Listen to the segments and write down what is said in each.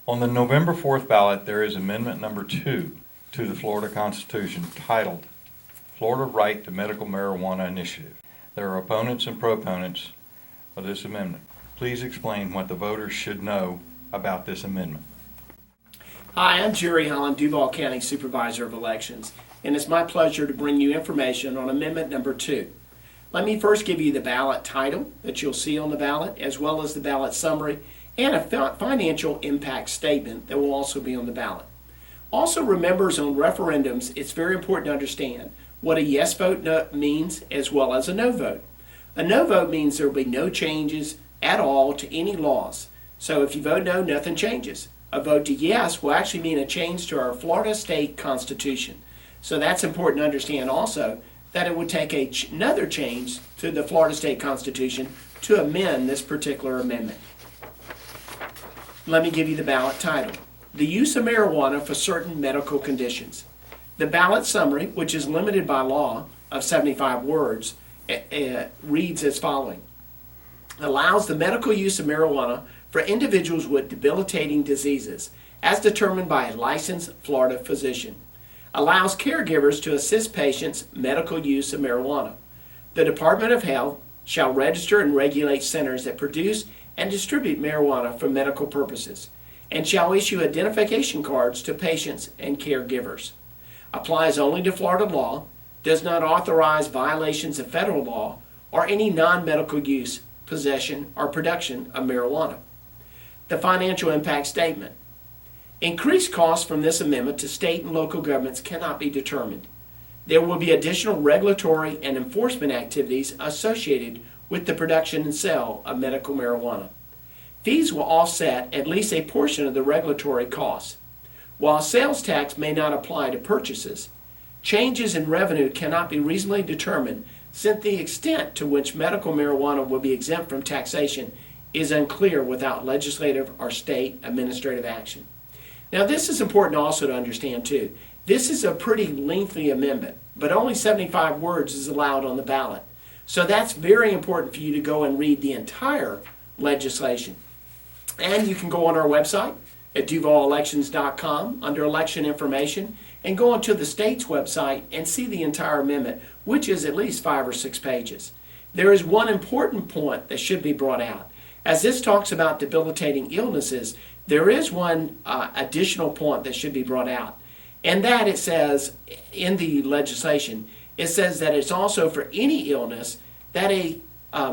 On the November 4th ballot, there is Amendment Number 2 to the Florida Constitution titled Florida Right to Medical Marijuana Initiative. There are opponents and proponents of this amendment. Please explain what the voters should know about this amendment. Hi, I'm Jerry Holland, Duval County Supervisor of Elections, and it's my pleasure to bring you information on Amendment Number 2. Let me first give you the ballot title that you'll see on the ballot, as well as the ballot summary and a financial impact statement that will also be on the ballot. Also, remembers on referendums, it's very important to understand what a yes vote means as well as a no vote. A no vote means there will be no changes at all to any laws. So if you vote no, nothing changes. A vote to yes will actually mean a change to our Florida state constitution. So that's important to understand also that it would take another change to the Florida state constitution to amend this particular amendment. Let me give you the ballot title. The use of marijuana for certain medical conditions. The ballot summary, which is limited by law of 75 words, reads as following. Allows the medical use of marijuana for individuals with debilitating diseases, as determined by a licensed Florida physician. Allows caregivers to assist patients' medical use of marijuana. The Department of Health shall register and regulate centers that produce and distribute marijuana for medical purposes, and shall issue identification cards to patients and caregivers. Applies only to Florida law, does not authorize violations of federal law or any non-medical use, possession, or production of marijuana. The financial impact statement. Increased costs from this amendment to state and local governments cannot be determined. There will be additional regulatory and enforcement activities associated with the production and sale of medical marijuana. Fees will offset at least a portion of the regulatory costs. While sales tax may not apply to purchases, changes in revenue cannot be reasonably determined since the extent to which medical marijuana will be exempt from taxation is unclear without legislative or state administrative action. Now, this is important also to understand too. This is a pretty lengthy amendment, but only 75 words is allowed on the ballot. So that's very important for you to go and read the entire legislation. And you can go on our website at DuvalElections.com under election information and go onto the state's website and see the entire amendment, which is at least 5 or 6 pages. There is one important point that should be brought out. As this talks about debilitating illnesses, there is one additional point that should be brought out. And that it says in the legislation, it says that it's also for any illness that a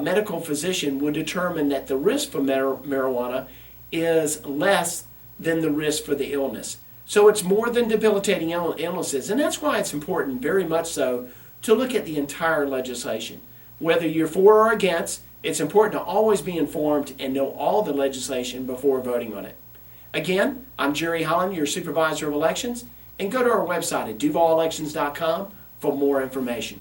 medical physician would determine that the risk for marijuana is less than the risk for the illness. So it's more than debilitating illnesses, and that's why it's important, very much so, to look at the entire legislation. Whether you're for or against, it's important to always be informed and know all the legislation before voting on it. Again, I'm Jerry Holland, your Supervisor of Elections, and go to our website at DuvalElections.com for more information.